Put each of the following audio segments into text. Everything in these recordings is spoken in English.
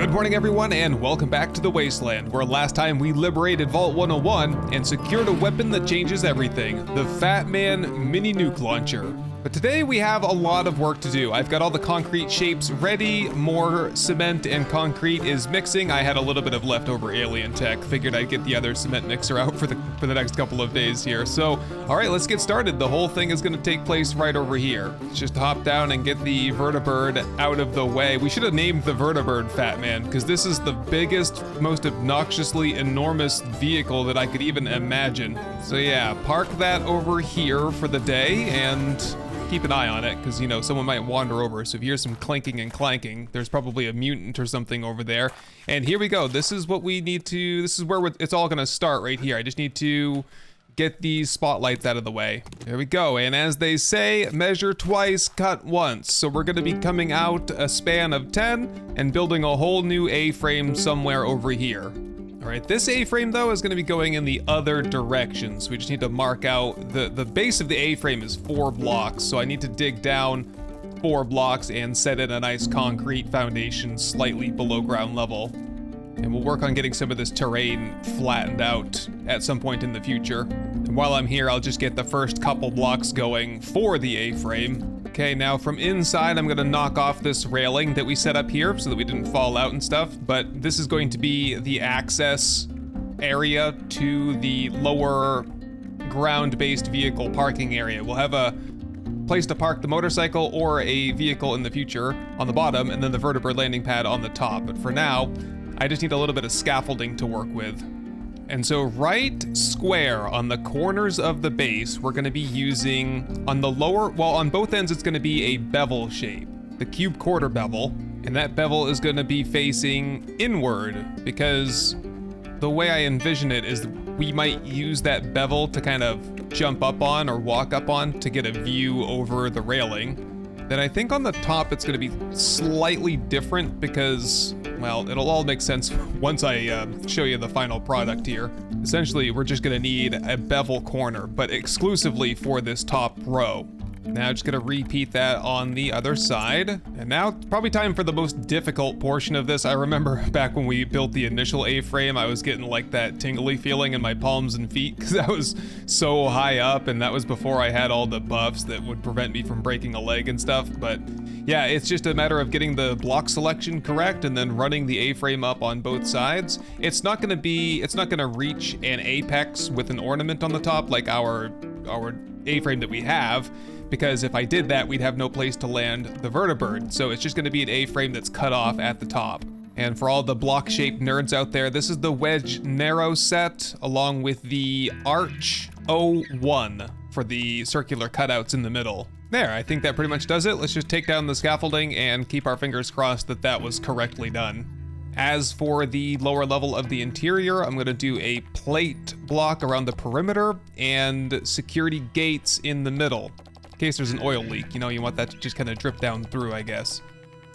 Good morning everyone and welcome back to the Wasteland, where last time we liberated Vault 101 and secured a weapon that changes everything, the Fat Man mini nuke launcher. But today we have a lot of work to do. I've got all the concrete shapes ready, more cement and concrete is mixing. I had a little bit of leftover alien tech, figured I'd get the other cement mixer out for the next couple of days here. So, all right, let's get started. The whole thing is gonna take place right over here. Let's just hop down and get the vertibird out of the way. We should have named the vertibird Fat Man, because this is the biggest, most obnoxiously enormous vehicle that I could even imagine. So yeah, park that over here for the day and keep an eye on it, because, you know, someone might wander over. So if you hear some clanking and clanking, there's probably a mutant or something over there. And here we go. This is what we need to, this is where it's all gonna start right here. I just need to get these spotlights out of the way. There we go. And as they say, measure twice, cut once. So we're gonna be coming out a span of 10 and building a whole new A-frame somewhere over here. All right, this A-frame though is gonna be going in the other direction. So we just need to mark out, the base of the A-frame is 4 blocks. So I need to dig down 4 blocks and set in a nice concrete foundation slightly below ground level. And we'll work on getting some of this terrain flattened out at some point in the future. And while I'm here, I'll just get the first couple blocks going for the A-frame. Okay, now from inside, I'm gonna knock off this railing that we set up here so that we didn't fall out and stuff, but this is going to be the access area to the lower ground-based vehicle parking area. We'll have a place to park the motorcycle or a vehicle in the future on the bottom, and then the vertibird landing pad on the top. But for now, I just need a little bit of scaffolding to work with. And so right square on the corners of the base, we're gonna be using, on the lower, well, on both ends, it's gonna be a bevel shape, the cube quarter bevel. And that bevel is gonna be facing inward, because the way I envision it is we might use that bevel to kind of jump up on or walk up on to get a view over the railing. Then I think on the top it's gonna be slightly different because, well, it'll all make sense once I show you the final product here. Essentially, we're just gonna need a bevel corner, but exclusively for this top row. Now just gonna repeat that on the other side. And now probably time for the most difficult portion of this. I remember back when we built the initial A-frame, I was getting like that tingly feeling in my palms and feet because I was so high up, and that was before I had all the buffs that would prevent me from breaking a leg and stuff. But yeah, it's just a matter of getting the block selection correct and then running the A-frame up on both sides. It's not gonna reach an apex with an ornament on the top like our A-frame that we have, because if I did that, we'd have no place to land the vertibird. So it's just gonna be an A-frame that's cut off at the top. And for all the block-shaped nerds out there, this is the wedge narrow set along with the arch 01 for the circular cutouts in the middle. There, I think that pretty much does it. Let's just take down the scaffolding and keep our fingers crossed that that was correctly done. As for the lower level of the interior, I'm gonna do a plate block around the perimeter and security gates in the middle. In case there's an oil leak, you know, you want that to just kind of drip down through, I guess.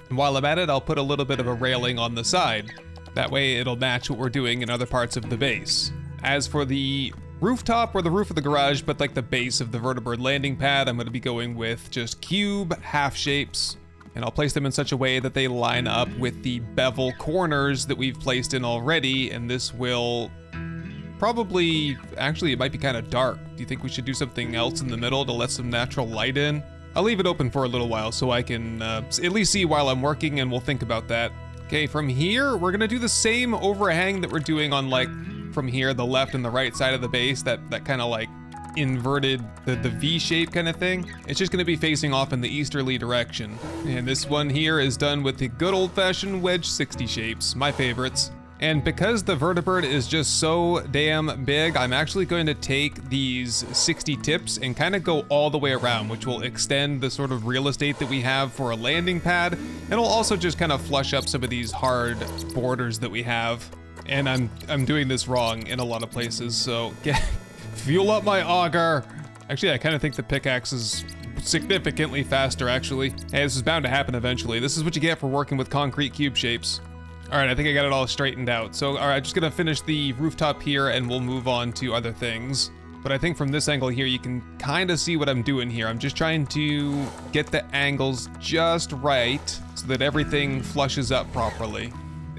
And while I'm at it, I'll put a little bit of a railing on the side. That way it'll match what we're doing in other parts of the base. As for the rooftop or the roof of the garage, but like the base of the vertibird landing pad, I'm gonna be going with just cube half shapes. And I'll place them in such a way that they line up with the bevel corners that we've placed in already, and this will probably, actually it might be kind of dark. Do you think we should do something else in the middle to let some natural light in? I'll leave it open for a little while so I can at least see while I'm working, and we'll think about that. Okay, from here, we're gonna do the same overhang that we're doing on, like, from here, the left and the right side of the base, that kind of like inverted, the V shape kind of thing. It's just gonna be facing off in the easterly direction. And this one here is done with the good old-fashioned wedge 60 shapes, my favorites. And because the vertibird is just so damn big, I'm actually going to take these 60 tips and kind of go all the way around, which will extend the sort of real estate that we have for a landing pad. And it'll also just kind of flush up some of these hard borders that we have. And I'm doing this wrong in a lot of places, so fuel up my auger. Actually, I kind of think the pickaxe is significantly faster, actually. Hey, this is bound to happen eventually. This is what you get for working with concrete cube shapes. All right, I think I got it all straightened out. So, all right, just gonna finish the rooftop here and we'll move on to other things. But I think from this angle here, you can kind of see what I'm doing here. I'm just trying to get the angles just right so that everything flushes up properly.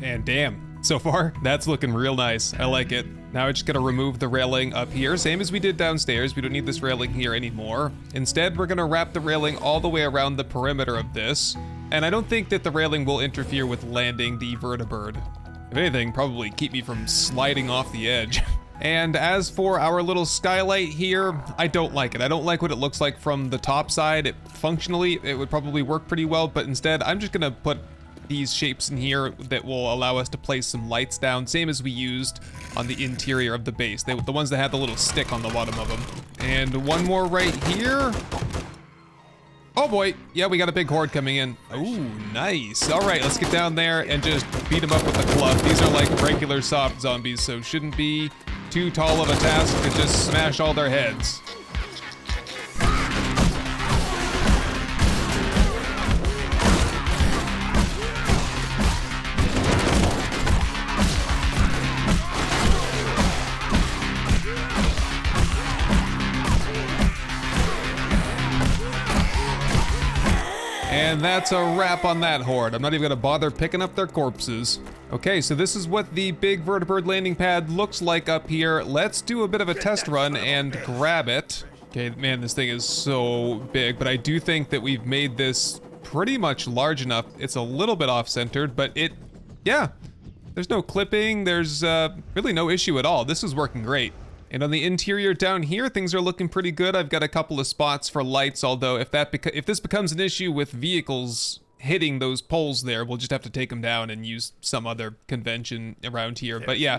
And damn, so far, that's looking real nice. I like it. Now I just gotta remove the railing up here, same as we did downstairs. We don't need this railing here anymore. Instead, we're gonna wrap the railing all the way around the perimeter of this. And I don't think that the railing will interfere with landing the vertibird. If anything, probably keep me from sliding off the edge. And as for our little skylight here, I don't like it. I don't like what it looks like from the top side. Functionally, it would probably work pretty well, but instead, I'm just gonna put these shapes in here that will allow us to place some lights down, same as we used on the interior of the base. The ones that had the little stick on the bottom of them. And one more right here. Oh boy, yeah, we got a big horde coming in. Ooh, nice. All right, let's get down there and just beat them up with a club. These are like regular soft zombies, so shouldn't be too tall of a task to just smash all their heads. And that's a wrap on that horde. I'm not even gonna bother picking up their corpses. Okay, so this is what the big vertibird landing pad looks like up here. Let's do a bit of a test run and grab it. Okay, man, this thing is so big, but I do think that we've made this pretty much large enough. It's a little bit off-centered, but yeah, there's no clipping. There's really no issue at all. This is working great. And on the interior down here, things are looking pretty good. I've got a couple of spots for lights, although if this becomes an issue with vehicles hitting those poles there, we'll just have to take them down and use some other convention around here. But yeah,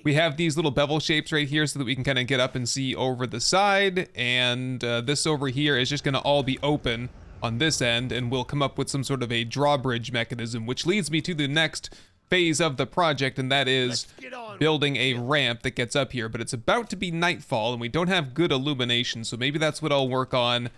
we have these little bevel shapes right here so that we can kind of get up and see over the side. And this over here is just gonna all be open on this end, and we'll come up with some sort of a drawbridge mechanism, which leads me to the next phase of the project, and that is building a ramp that gets up here. But it's about to be nightfall and we don't have good illumination, so maybe that's what I'll work on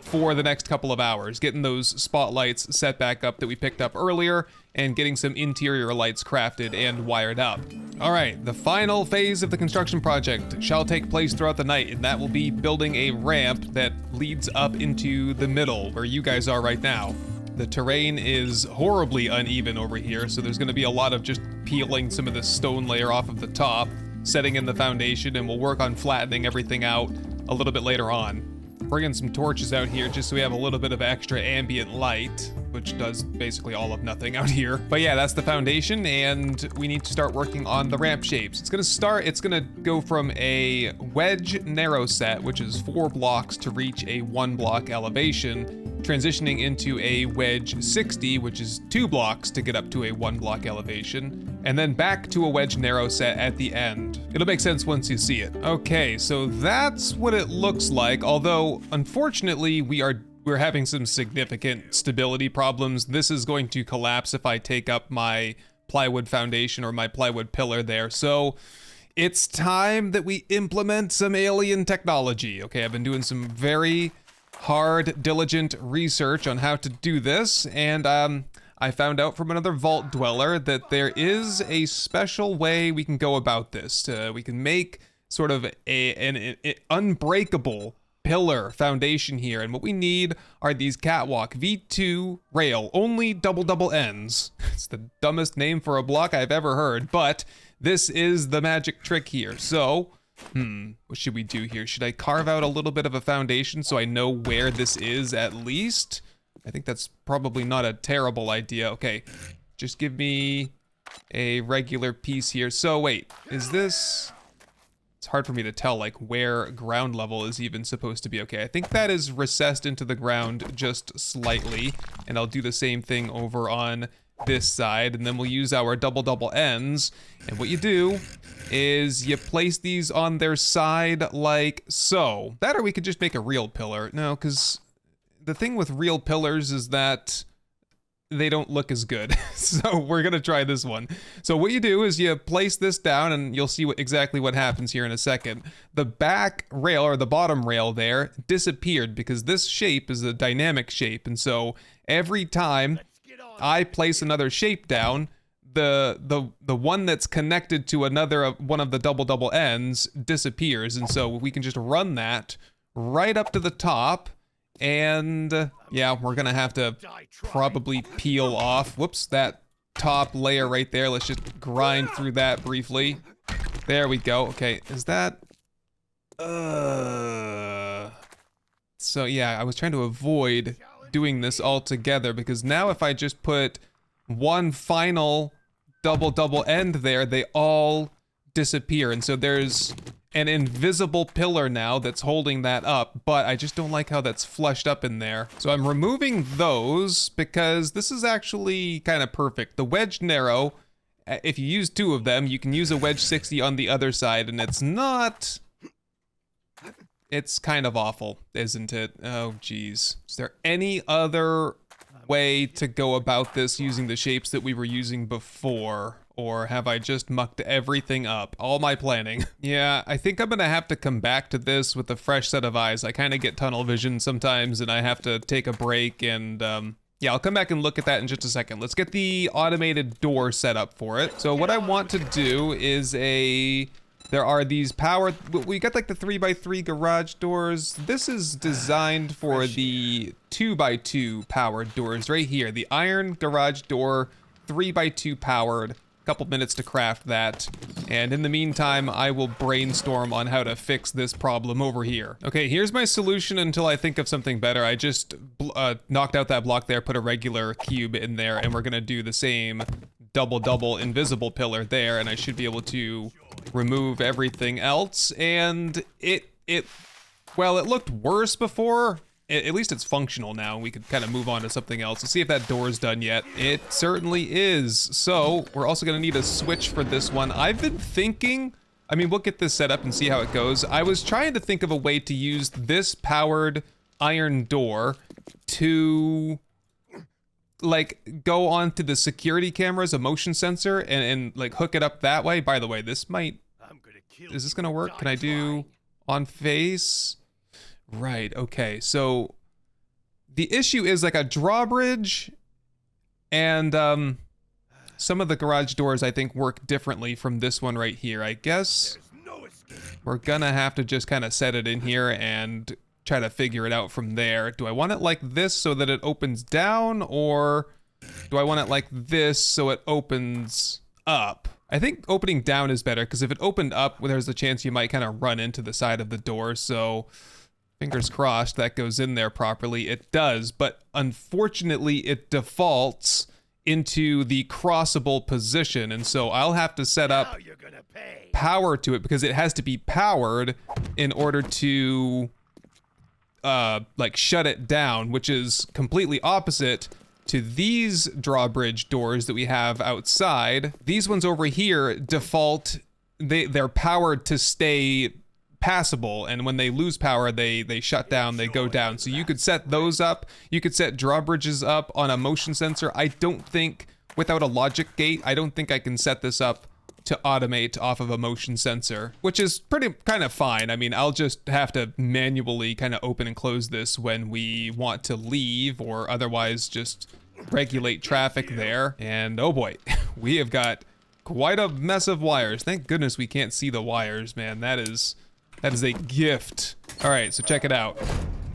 for the next couple of hours, getting those spotlights set back up that we picked up earlier and getting some interior lights crafted and wired up. All right, the final phase of the construction project shall take place throughout the night, and that will be building a ramp that leads up into the middle where you guys are right now. The terrain is horribly uneven over here, so there's gonna be a lot of just peeling some of the stone layer off of the top, setting in the foundation, and we'll work on flattening everything out a little bit later on. Bringing some torches out here just so we have a little bit of extra ambient light, which does basically all of nothing out here. But yeah, that's the foundation, and we need to start working on the ramp shapes. It's gonna go from a wedge narrow set, which is 4 blocks to reach a 1 block elevation, transitioning into a wedge 60, which is 2 blocks to get up to a 1 block elevation, and then back to a wedge narrow set at the end. It'll make sense once you see it. Okay, so that's what it looks like, although unfortunately we're having some significant stability problems. This is going to collapse if I take up my plywood foundation or my plywood pillar there. So it's time that we implement some alien technology. Okay, I've been doing some very hard, diligent research on how to do this, and I found out from another vault dweller that there is a special way we can go about this. We can make sort of an unbreakable pillar foundation here, and what we need are these catwalk V2 rail, only double ends. It's the dumbest name for a block I've ever heard, but this is the magic trick here. So what should we do here? Should I carve out a little bit of a foundation so I know where this is at least? I think that's probably not a terrible idea. Okay, just give me a regular piece here. So wait, is this... It's hard for me to tell like where ground level is even supposed to be. Okay, I think that is recessed into the ground just slightly, and I'll do the same thing over on this side, and then we'll use our double ends. And what you do is you place these on their side like so. That, or we could just make a real pillar. No, because the thing with real pillars is that they don't look as good. So we're gonna try this one. So what you do is you place this down, and you'll see exactly what happens here in a second. The back rail, or the bottom rail there, disappeared because this shape is a dynamic shape, and so every time I place another shape down, the one that's connected to another one of the double ends disappears, and so we can just run that right up to the top. And yeah, we're gonna have to probably peel off, whoops, that top layer right there. Let's just grind through that briefly. There we go. Okay, is that... So yeah, I was trying to avoid doing this all together because now if I just put one final double end there, they all disappear. And so there's an invisible pillar now that's holding that up, but I just don't like how that's flushed up in there. So I'm removing those because this is actually kind of perfect. The wedge narrow, if you use 2 of them, you can use a wedge 60 on the other side, and it's not... It's kind of awful, isn't it? Oh, geez. Is there any other way to go about this using the shapes that we were using before? Or have I just mucked everything up? All my planning. Yeah, I think I'm gonna have to come back to this with a fresh set of eyes. I kind of get tunnel vision sometimes and I have to take a break and yeah, I'll come back and look at that in just a second. Let's get the automated door set up for it. So what I want to do is there are these power, we got like the 3x3 garage doors. This is designed for the 2x2 powered doors right here. The iron garage door, 3x2 powered. Couple minutes to craft that. And in the meantime, I will brainstorm on how to fix this problem over here. Okay, here's my solution until I think of something better. I just knocked out that block there, put a regular cube in there, and we're gonna do the same double invisible pillar there, and I should be able to remove everything else. And well, it looked worse before. At least it's functional now. We could kind of move on to something else. Let's see if that door's done yet. It certainly is. So we're also gonna need a switch for this one. I've been thinking, I mean, we'll get this set up and see how it goes. I was trying to think of a way to use this powered iron door to like go onto the security cameras, a motion sensor, and like hook it up that way. By the way, this might, is this gonna work? Can I do on face? Right, okay, so the issue is like a drawbridge and some of the garage doors I think work differently from this one right here. I guess we're gonna have to just kind of set it in here and try to figure it out from there. Do I want it like this so that it opens down, or do I want it like this so it opens up? I think opening down is better because if it opened up, well, there's a chance you might kind of run into the side of the door, so fingers crossed that goes in there properly. It does, but unfortunately it defaults into the crossable position, and so I'll have to set up power to it because it has to be powered in order to like shut it down, which is completely opposite to these drawbridge doors that we have outside. These ones over here default, they're powered to stay passable, and when they lose power they shut down, they go down. So you could set those up, you could set drawbridges up on a motion sensor. I don't think, without a logic gate, I don't think I can set this up to automate off of a motion sensor, which is pretty kind of fine. I mean, I'll just have to manually kind of open and close this when we want to leave, or otherwise just regulate traffic there. And oh boy, we have got quite a mess of wires. Thank goodness we can't see the wires, man. That is a gift. All right, so check it out.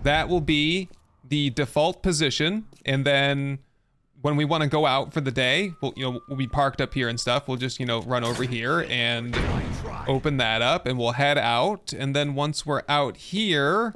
That will be the default position, and then when we want to go out for the day, we'll be parked up here and stuff. We'll just, run over here and open that up, and we'll head out. And then once we're out here,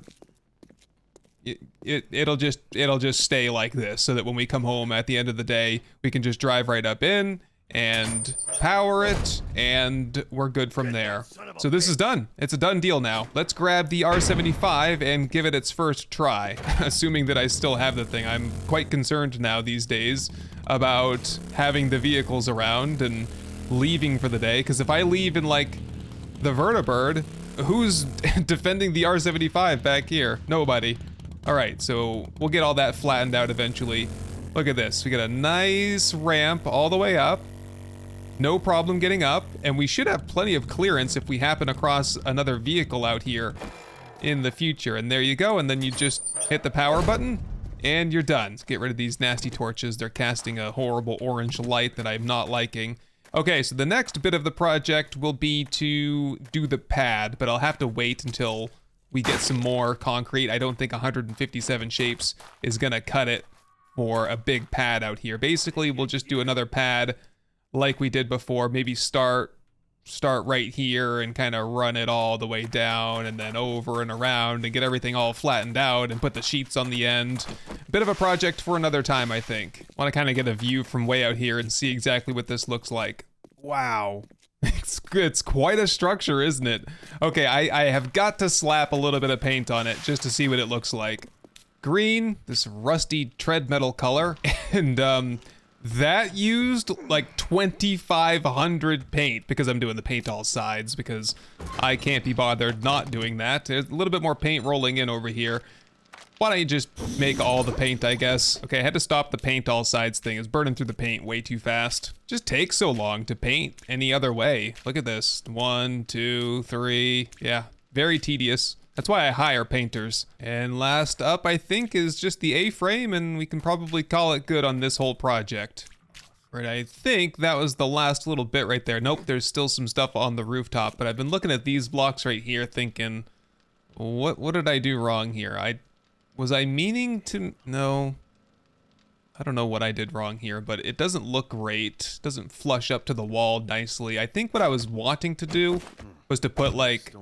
it'll just stay like this, so that when we come home at the end of the day, we can just drive right up in and power it, and we're good from there. So this is done. It's a done deal now. Let's grab the R75 and give it its first try, assuming that I still have the thing. I'm quite concerned now these days about having the vehicles around and leaving for the day, because if I leave in like the vertibird, who's defending the R75 back here? Nobody. All right, so we'll get all that flattened out eventually. Look at this. We got a nice ramp all the way up. No problem getting up, and we should have plenty of clearance if we happen across another vehicle out here in the future. And there you go, and then you just hit the power button, and you're done. Let's get rid of these nasty torches. They're casting a horrible orange light that I'm not liking. Okay, so the next bit of the project will be to do the pad, but I'll have to wait until we get some more concrete. I don't think 157 shapes is gonna cut it for a big pad out here. Basically, we'll just do another pad like we did before. Maybe start right here and kind of run it all the way down and then over and around and get everything all flattened out and put the sheets on the end. Bit of a project for another time, I think. Want to kind of get a view from way out here and see exactly what this looks like. Wow. It's quite a structure, isn't it? Okay, I have got to slap a little bit of paint on it just to see what it looks like. Green, this rusty tread metal color, and that used like 2,500 paint because I'm doing the paint all sides because I can't be bothered not doing that. There's a little bit more paint rolling in over here. Why don't you just make all the paint, I guess? Okay, I had to stop the paint all sides thing. It's burning through the paint way too fast. Just takes so long to paint any other way. Look at this. 1, 2, 3. Yeah, very tedious. That's why I hire painters. And last up, I think, is just the A-frame, and we can probably call it good on this whole project. Right, I think that was the last little bit right there. Nope, there's still some stuff on the rooftop, but I've been looking at these blocks right here thinking, what did I do wrong here? Was I meaning to, no, I don't know what I did wrong here, but it doesn't look great. It doesn't flush up to the wall nicely. I think what I was wanting to do was to put like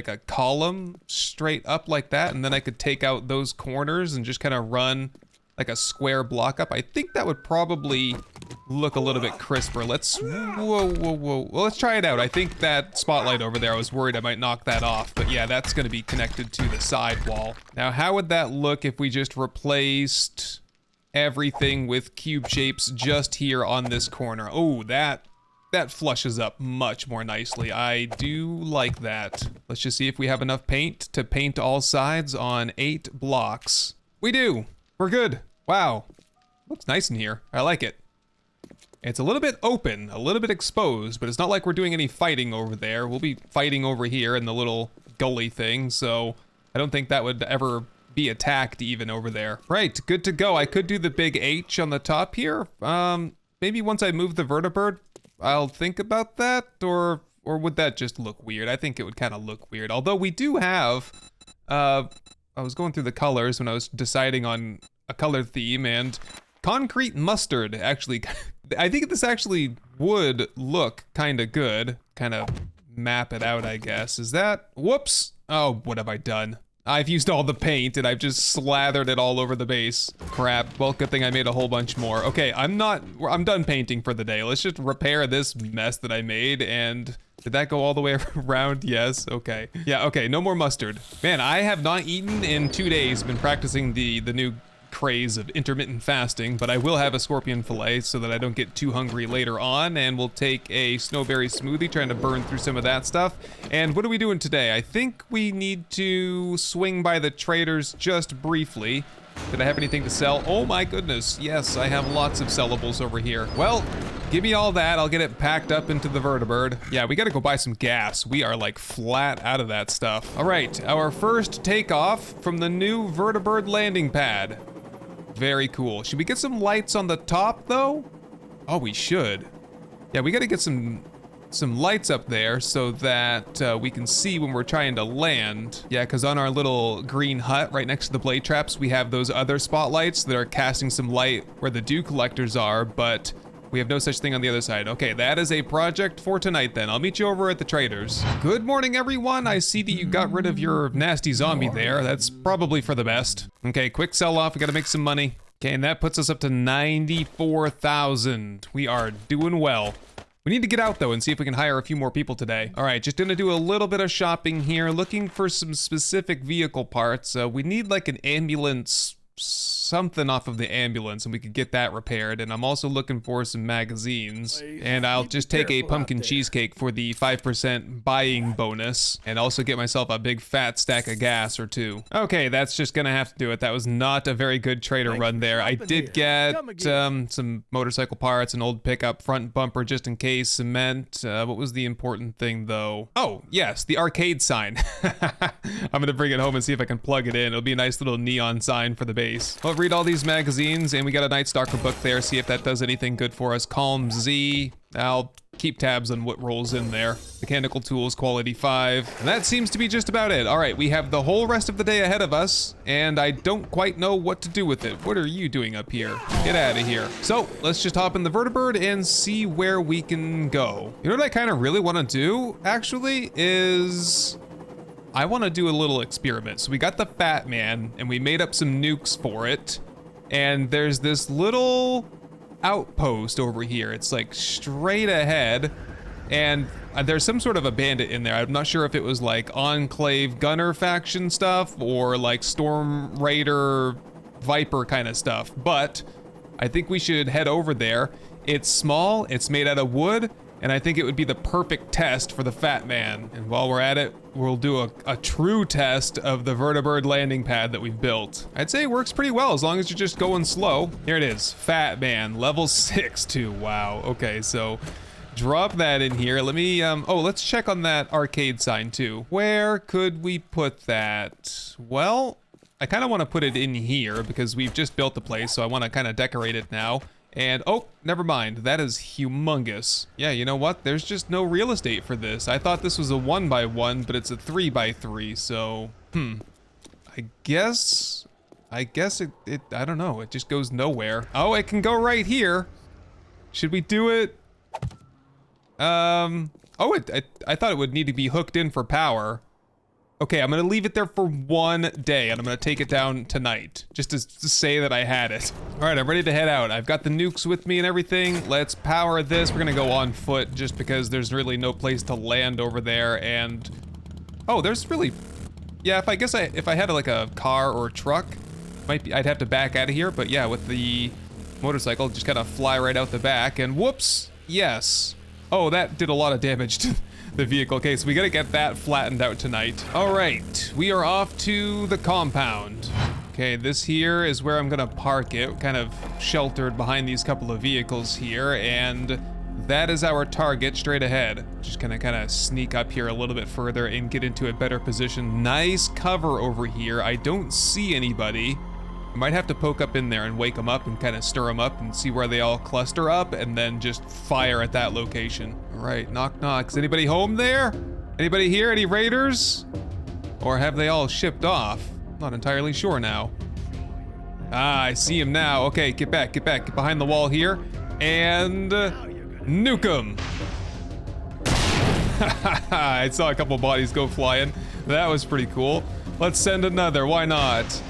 a column straight up like that, and then I could take out those corners and just kind of run like a square block up. I think that would probably look a little bit crisper. Whoa. Well, let's try it out. I think that spotlight over there, I was worried I might knock that off, but yeah, that's gonna be connected to the side wall. Now, how would that look if we just replaced everything with cube shapes just here on this corner? Oh, that flushes up much more nicely. I do like that. Let's just see if we have enough paint to paint all sides on 8 blocks. We do. We're good. Wow. Looks nice in here. I like it. It's a little bit open, a little bit exposed, but it's not like we're doing any fighting over there. We'll be fighting over here in the little gully thing, so I don't think that would ever be attacked even over there. Right, good to go. I could do the big H on the top here. Maybe once I move the vertibird, I'll think about that, or would that just look weird? I think it would kind of look weird. Although we do have, I was going through the colors when I was deciding on a color theme, and concrete mustard actually, I think this actually would look kind of good. Kind of map it out, I guess. Is that, whoops. Oh, what have I done? I've used all the paint and I've just slathered it all over the base. Crap, well, good thing I made a whole bunch more. Okay, I'm done painting for the day. Let's just repair this mess that I made. And did that go all the way around? Yes, okay. Yeah, okay, no more mustard. Man, I have not eaten in 2 days. Been practicing the new craze of intermittent fasting, but I will have a scorpion fillet so that I don't get too hungry later on, and we'll take a snowberry smoothie, trying to burn through some of that stuff. And what are we doing today? I think we need to swing by the traders just briefly. Did I have anything to sell? Oh my goodness, yes, I have lots of sellables over here. Well, give me all that, I'll get it packed up into the vertibird. Yeah, we gotta go buy some gas. We are like flat out of that stuff. All right, our first takeoff from the new vertibird landing pad. Very cool. Should we get some lights on the top though? Oh, we should. Yeah, we gotta get some lights up there so that we can see when we're trying to land. Yeah, because on our little green hut right next to the blade traps, we have those other spotlights that are casting some light where the dew collectors are, but we have no such thing on the other side. Okay, that is a project for tonight then. I'll meet you over at the traders. Good morning, everyone. I see that you got rid of your nasty zombie there. That's probably for the best. Okay, quick sell off. We gotta make some money. Okay, and that puts us up to 94,000. We are doing well. We need to get out though and see if we can hire a few more people today. All right, just gonna do a little bit of shopping here, looking for some specific vehicle parts. We need like an ambulance, something off of the ambulance, and we could get that repaired. And I'm also looking for some magazines, and I'll just take a pumpkin cheesecake for the 5% buying bonus, and also get myself a big fat stack of gas or 2. Okay, that's just gonna have to do it. That was not a very good trader run there. I did get some motorcycle parts, an old pickup, front bumper just in case, cement. What was the important thing though? Oh yes, the arcade sign. I'm gonna bring it home and see if I can plug it in. It'll be a nice little neon sign for the base. Well, read all these magazines, and we got a Night Stalker book there. See if that does anything good for us. Calm Z. I'll keep tabs on what rolls in there. Mechanical tools, quality 5. And that seems to be just about it. All right, we have the whole rest of the day ahead of us, and I don't quite know what to do with it. What are you doing up here? Get out of here. So let's just hop in the vertibird and see where we can go. You know what I kind of really want to do, actually, is I want to do a little experiment. So we got the Fat Man, and we made up some nukes for it. And there's this little outpost over here. It's like straight ahead, and there's some sort of a bandit in there. I'm not sure if it was like Enclave Gunner faction stuff or like Storm Raider Viper kind of stuff, but I think we should head over there. It's small, it's made out of wood, and I think it would be the perfect test for the Fat Man. And while we're at it, we'll do a true test of the vertibird landing pad that we've built. I'd say it works pretty well as long as you're just going slow. Here it is, Fat Man, level 6 too, wow. Okay, so drop that in here. Let me, let's check on that arcade sign too. Where could we put that? Well, I kind of want to put it in here because we've just built the place, so I want to kind of decorate it now. And, oh, never mind. That is humongous. Yeah, you know what? There's just no real estate for this. I thought this was a 1x1, but it's a 3x3, so, I guess it, I don't know. It just goes nowhere. Oh, it can go right here. Should we do it? I thought it would need to be hooked in for power. Okay, I'm gonna leave it there for one day, and I'm gonna take it down tonight, just to say that I had it. All right, I'm ready to head out. I've got the nukes with me and everything. Let's power this. We're gonna go on foot, just because there's really no place to land over there, and... Oh, there's really... Yeah, if I had like a car or a truck, I'd have to back out of here, but yeah, with the motorcycle, just kind of fly right out the back, and whoops, yes. Oh, that did a lot of damage to the vehicle. Okay, so we gotta get that flattened out tonight. All right, we are off to the compound. Okay, this here is where I'm gonna park it, kind of sheltered behind these couple of vehicles here, and that is our target straight ahead. Just gonna kind of sneak up here a little bit further and get into a better position. Nice cover over here. I don't see anybody. I might have to poke up in there and wake them up and kind of stir them up and see where they all cluster up, and then just fire at that location. All right, knock knock. Is anybody home there? Anybody here? Any raiders? Or have they all shipped off? Not entirely sure now. Ah, I see him now. Okay, get back, get behind the wall here, and nuke him. I saw a couple bodies go flying. That was pretty cool. Let's send another, why not?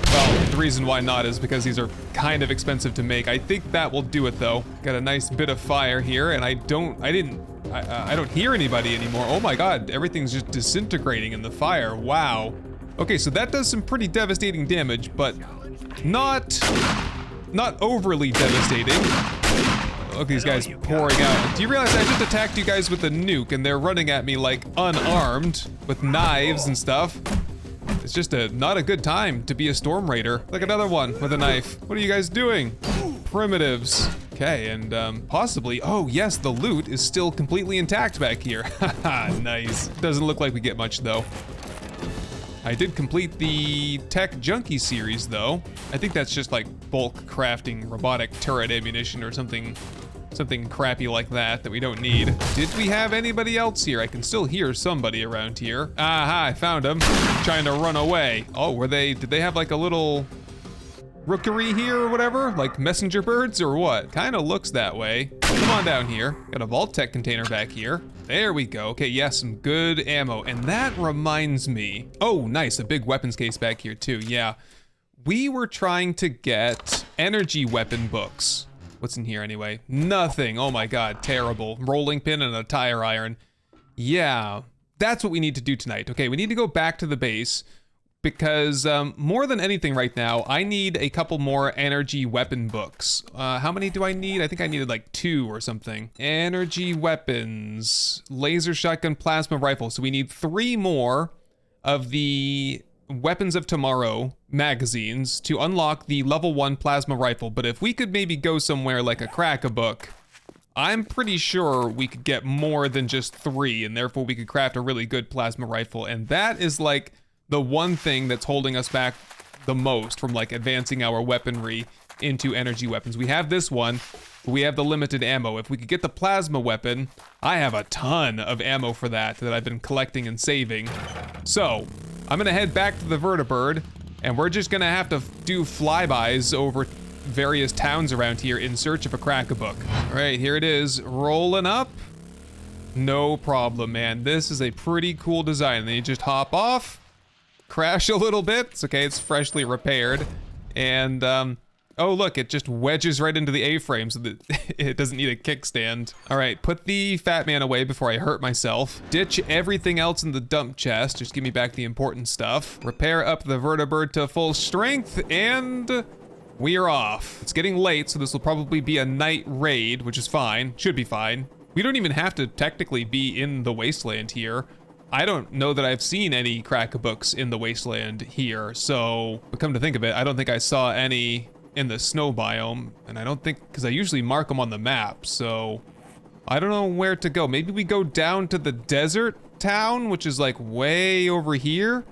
Well, the reason why not is because these are kind of expensive to make. I think that will do it though. Got a nice bit of fire here, and I don't hear anybody anymore. Oh my god, everything's just disintegrating in the fire. Wow. Okay, so that does some pretty devastating damage, but not overly devastating. Look, these guys pouring out. Do you realize I just attacked you guys with a nuke and they're running at me like unarmed with knives and stuff? It's just not a good time to be a Storm Raider. Like another one with a knife. What are you guys doing? Primitives. Okay, and possibly, oh yes, the loot is still completely intact back here. Haha, nice. Doesn't look like we get much though. I did complete the Tech Junkie series though. I think that's just like bulk crafting robotic turret ammunition or something crappy like that we don't need. Did we have anybody else here? I can still hear somebody around here. Aha, I found him. Trying to run away. Oh, did they have like a little rookery here or whatever? Like messenger birds or what? Kind of looks that way. Come on down here. Got a Vault Tech container back here. There we go. Okay, yes, some good ammo. And that reminds me. Oh, nice, a big weapons case back here too, yeah. We were trying to get energy weapon books. What's in here anyway? Nothing. Oh my god, terrible. Rolling pin and a tire iron. Yeah, that's what we need to do tonight. Okay, we need to go back to the base because more than anything right now, I need a couple more energy weapon books. How many do I need? I think I needed like 2 or something. Energy weapons, laser shotgun, plasma rifle. So we need 3 more of the Weapons of Tomorrow magazines to unlock the level 1 plasma rifle. But if we could maybe go somewhere like a Crack-a-Book, I'm pretty sure we could get more than just 3, and therefore we could craft a really good plasma rifle. And that is like the one thing that's holding us back the most from like advancing our weaponry into energy weapons. We have this one, but we have the limited ammo. If we could get the plasma weapon, I have a ton of ammo for that I've been collecting and saving. So, I'm gonna head back to the vertibird, and we're just gonna have to do flybys over various towns around here in search of a crack-a-book. All right, here it is, rolling up. No problem, man. This is a pretty cool design. And then you just hop off, crash a little bit. It's okay, it's freshly repaired. And, oh look, it just wedges right into the A-frame so that it doesn't need a kickstand. All right, put the fat man away before I hurt myself. Ditch everything else in the dump chest. Just give me back the important stuff. Repair up the vertibird to full strength, and we are off. It's getting late, so this will probably be a night raid, which is fine. Should be fine. We don't even have to technically be in the wasteland here. I don't know that I've seen any crack-a-books in the wasteland here, so, but come to think of it, I don't think I saw any in the snow biome, and I don't think, because I usually mark them on the map, so I don't know where to go. Maybe we go down to the desert town, which is like way over here?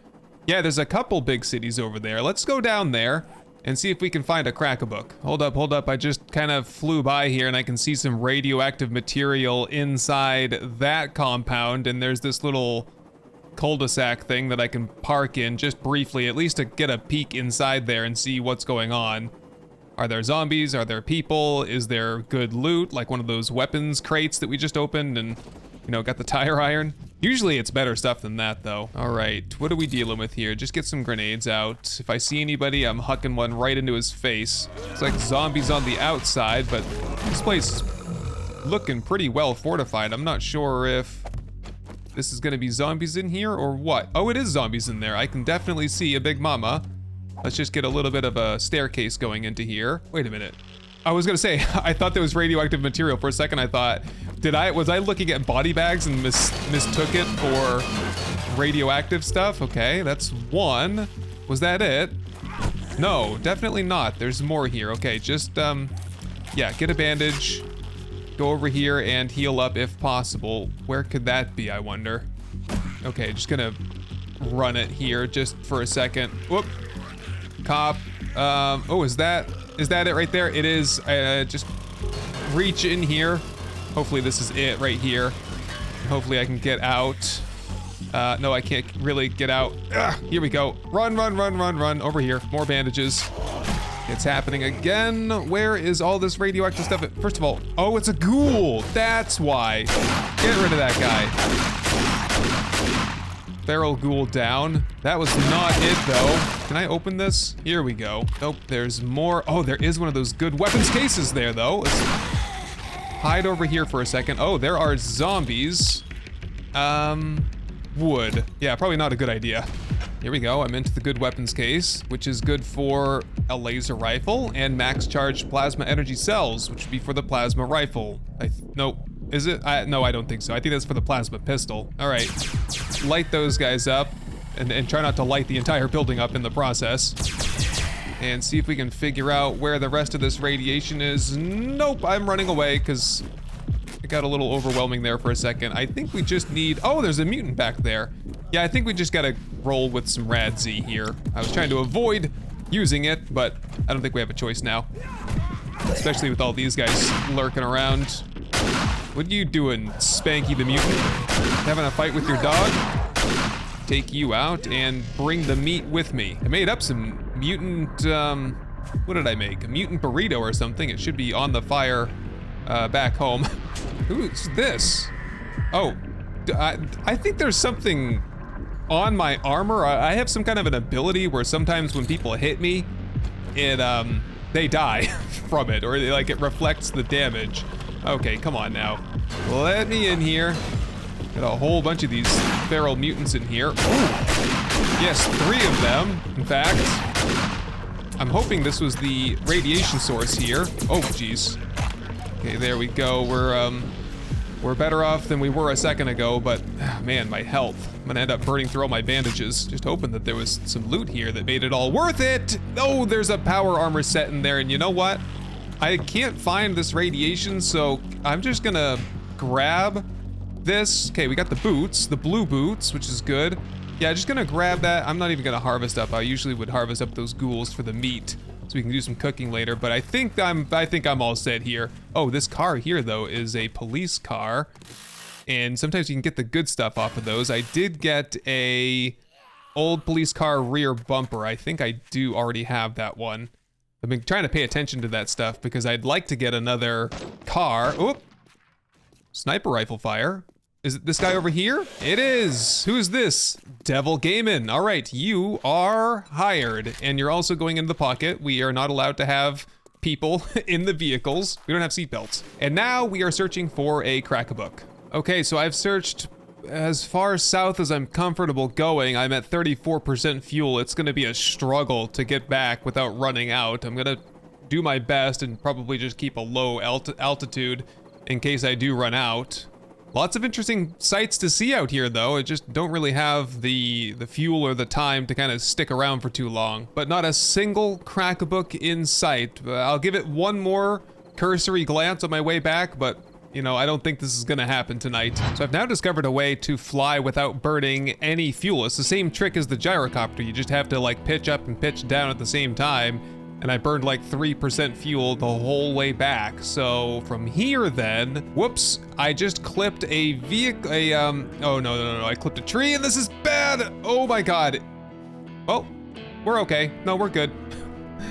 Yeah, there's a couple big cities over there. Let's go down there and see if we can find a crack-a-book. Hold up, I just kind of flew by here and I can see some radioactive material inside that compound, and there's this little cul-de-sac thing that I can park in just briefly, at least to get a peek inside there and see what's going on. Are there zombies? Are there people? Is there good loot, like one of those weapons crates that we just opened and, you know, got the tire iron? Usually it's better stuff than that, though. All right, what are we dealing with here? Just get some grenades out. If I see anybody, I'm hucking one right into his face. It's like zombies on the outside, but this place is looking pretty well fortified. I'm not sure if this is gonna be zombies in here or what. Oh, it is zombies in there. I can definitely see a big mama. Let's just get a little bit of a staircase going into here. Wait a minute. I was gonna say, I thought there was radioactive material. For a second I thought, was I looking at body bags and mistook it for radioactive stuff? Okay, that's one. Was that it? No, definitely not. There's more here. Okay, just, yeah, get a bandage. Go over here and heal up if possible. Where could that be, I wonder? Okay, just gonna run it here just for a second. Whoop. Cop. Oh, is that it right there? It is. Just reach in here. Hopefully this is it right here. Hopefully I can get out. No, I can't really get out. Here we go. Run. Over here. More bandages. It's happening again. Where is all this radioactive stuff? First of all, oh, it's a ghoul. That's why. Get rid of that guy. Feral ghoul down. That was not it, though. Can I open this? Here we go. Nope, there's more. Oh, there is one of those good weapons cases there, though. Let's hide over here for a second. Oh, there are zombies. Wood. Yeah, probably not a good idea. Here we go. I'm into the good weapons case, which is good for a laser rifle and max charged plasma energy cells, which would be for the plasma rifle. Nope. Is it? No, I don't think so. I think that's for the plasma pistol. All right, light those guys up and try not to light the entire building up in the process. And see if we can figure out where the rest of this radiation is. Nope, I'm running away because it got a little overwhelming there for a second. I think we just need, oh, there's a mutant back there. Yeah, I think we just gotta roll with some Rad Z here. I was trying to avoid using it, but I don't think we have a choice now. Especially with all these guys lurking around. What are you doing, Spanky the Mutant? Having a fight with your dog? Take you out and bring the meat with me. I made up some mutant, what did I make? A mutant burrito or something. It should be on the fire back home. Who's this? Oh, I think there's something on my armor. I have some kind of an ability where sometimes when people hit me, they die from it, or like it reflects the damage. Okay, come on now. Let me in here. Got a whole bunch of these feral mutants in here. Ooh. Yes, 3 of them, in fact. I'm hoping this was the radiation source here. Oh, geez. Okay, there we go. We're better off than we were a second ago, but man, my health. I'm gonna end up burning through all my bandages. Just hoping that there was some loot here that made it all worth it. Oh, there's a power armor set in there, and you know what? I can't find this radiation, so I'm just gonna grab this. Okay, we got the boots, the blue boots, which is good. Yeah, just gonna grab that. I'm not even gonna harvest up. I usually would harvest up those ghouls for the meat. so we can do some cooking later. But I think I'm all set here. Oh, this car here though is a police car, and sometimes you can get the good stuff off of those. I did get a old police car rear bumper. I think I do already have that one. I've been trying to pay attention to that stuff because I'd like to get another car. Oop. Sniper rifle fire. Is it this guy over here? It is. Who's this? Devil Gaming. All right, you are hired, and you're also going into the pocket. We are not allowed to have people in the vehicles. We don't have seatbelts. And now we are searching for a crack-a-book. Okay, so I've searched as far south as I'm comfortable going. I'm at 34% fuel. It's gonna be a struggle to get back without running out. I'm gonna do my best and probably just keep a low altitude in case I do run out. Lots of interesting sights to see out here though. I just don't really have the fuel or the time to kind of stick around for too long. But not a single crack-a-book in sight. I'll give it one more cursory glance on my way back, but you know, I don't think this is gonna happen tonight. So I've now discovered a way to fly without burning any fuel. It's the same trick as the gyrocopter. You just have to like pitch up and pitch down at the same time. And I burned like 3% fuel the whole way back. So from here then, whoops, I just clipped a vehicle, oh no, I clipped a tree and this is bad. Oh my God. Oh, we're okay. No, we're good.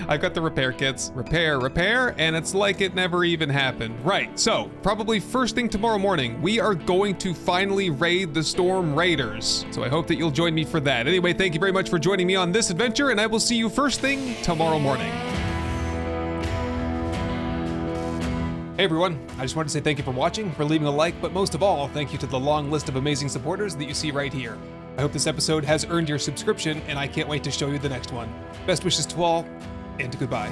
I've got the repair kits. Repair, and it's like it never even happened. Right, so probably first thing tomorrow morning, we are going to finally raid the Storm Raiders. So I hope that you'll join me for that. Anyway, thank you very much for joining me on this adventure, and I will see you first thing tomorrow morning. Hey everyone, I just wanted to say thank you for watching, for leaving a like, but most of all, thank you to the long list of amazing supporters that you see right here. I hope this episode has earned your subscription, and I can't wait to show you the next one. Best wishes to all, and goodbye.